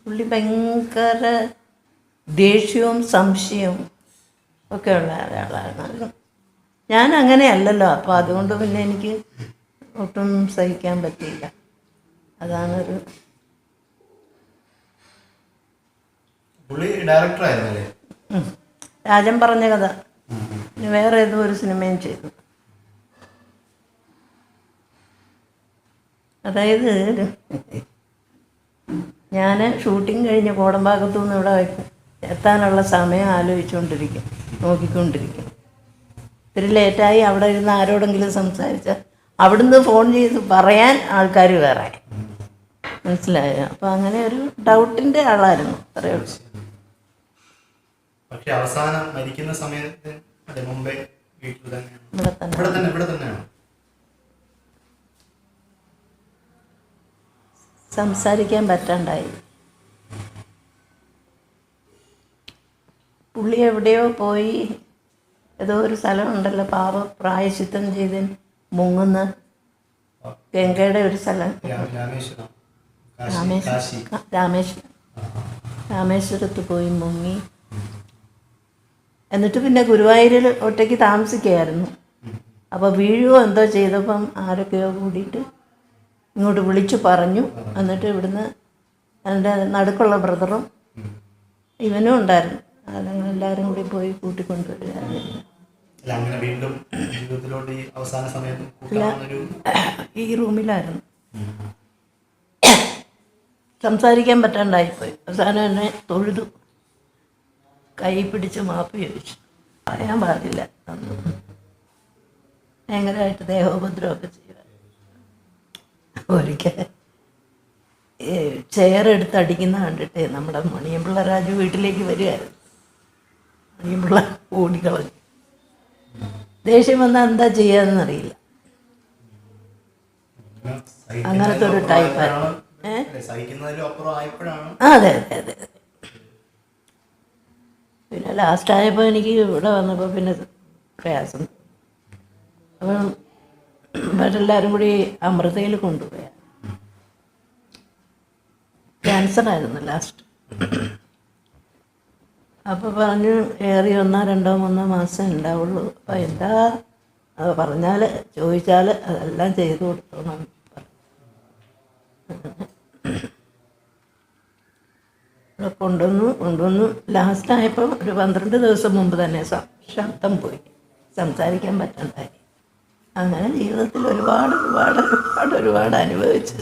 പുള്ളി ഭയങ്കര ദേഷ്യവും സംശയവും ഒക്കെ ഉള്ള ഒരാളാണ്. ഞാൻ അങ്ങനെയല്ലല്ലോ, അപ്പോൾ അതുകൊണ്ട് പിന്നെ എനിക്ക് ഒട്ടും സഹിക്കാൻ പറ്റിയില്ല. അതാണൊരു രാജൻ പറഞ്ഞ കഥ. പിന്നെ വേറെ ഏതോ ഒരു സിനിമയും ചെയ്തു. അതായത് ഞാൻ ഷൂട്ടിങ് കഴിഞ്ഞ് കോടമ്പാക്കത്തു നിന്ന് ഇവിടെ എത്താനുള്ള സമയം ആലോചിച്ചുകൊണ്ടിരിക്കും, നോക്കിക്കൊണ്ടിരിക്കും. ഇത്തിരി ലേറ്റായി അവിടെ ഇരുന്ന് ആരോടെങ്കിലും സംസാരിച്ചാൽ അവിടുന്ന് ഫോൺ ചെയ്ത് പറയാൻ ആൾക്കാർ വേറെ, മനസ്സിലായോ? അപ്പോൾ അങ്ങനെ ഒരു ഡൗട്ടിൻ്റെ ആളായിരുന്നു, അത്രയേ ഉള്ളൂ. പക്ഷെ അവസാനം മരിക്കുന്ന സമയത്ത് മുമ്പേ ഇവിടെ തന്നെയാണ് സംസാരിക്കാൻ പറ്റാണ്ടായി. പുള്ളി എവിടെയോ പോയി, ഏതോ ഒരു സ്ഥലമുണ്ടല്ലോ പാവ പ്രായശ്ചിത്തം ചെയ്ത് മുങ്ങുന്ന ഗംഗയുടെ ഒരു സ്ഥലം, രാമേശ്വരത്ത് പോയി മുങ്ങി. എന്നിട്ട് പിന്നെ ഗുരുവായൂരിൽ ഒറ്റയ്ക്ക് താമസിക്കുകയായിരുന്നു. അപ്പോൾ വീഴുകയോ എന്തോ ചെയ്തപ്പം ആരൊക്കെയോ കൂടിയിട്ട് ഇങ്ങോട്ട് വിളിച്ചു പറഞ്ഞു. എന്നിട്ട് ഇവിടുന്ന് എൻ്റെ നടുക്കുള്ള ബ്രദറും ഇവനും ഉണ്ടായിരുന്നു. അതങ്ങനെ എല്ലാവരും കൂടി പോയി കൂട്ടിക്കൊണ്ടുവരികയായിരുന്നു. ഈ റൂമിലായിരുന്നു. സംസാരിക്കാൻ പറ്റാണ്ടായിപ്പോയി. അവസാനം എന്നെ തൊഴുതു, കൈ പിടിച്ച് മാപ്പ് ചോദിച്ചു. പറയാൻ പാടില്ല, ഭയങ്കരമായിട്ട് ദേഹോപദ്രവമൊക്കെ ചെയ്യുക. ഒരിക്കൽ ചെയറെടുത്ത് അടിക്കുന്ന കണ്ടിട്ട് നമ്മുടെ മണിയമ്പിള്ള രാജു വീട്ടിലേക്ക് വരികയായിരുന്നു. മണിയമ്പിള്ള ഓടിക്കളഞ്ഞു. ദേഷ്യം വന്നാൽ എന്താ ചെയ്യാന്നറിയില്ല, അങ്ങനത്തെ ഒരു ടൈപ്പായിരുന്നു. അതെ അതെ അതെ. പിന്നെ ലാസ്റ്റായപ്പോൾ എനിക്ക് ഇവിടെ വന്നപ്പോൾ പിന്നെ പ്രയാസം. അപ്പം ഇവരെല്ലാവരും കൂടി അമൃതയിൽ കൊണ്ടുപോയി. ക്യാൻസറായിരുന്നു ലാസ്റ്റ്. അപ്പോൾ പറഞ്ഞു ഏറി 1, 2, 3 മാസം ഉണ്ടാവുള്ളൂ. അപ്പോൾ എന്താ അത് പറഞ്ഞാൽ ചോദിച്ചാൽ അതെല്ലാം ചെയ്തു കൊടുത്തോണം. കൊണ്ടുവന്നു ലാസ്റ്റായപ്പോൾ ഒരു 12 ദിവസം മുമ്പ് തന്നെ ശബ്ദം പോയി, സംസാരിക്കാൻ പറ്റണ്ടായി. അങ്ങനെ ജീവിതത്തിൽ ഒരുപാട് അനുഭവിച്ചു.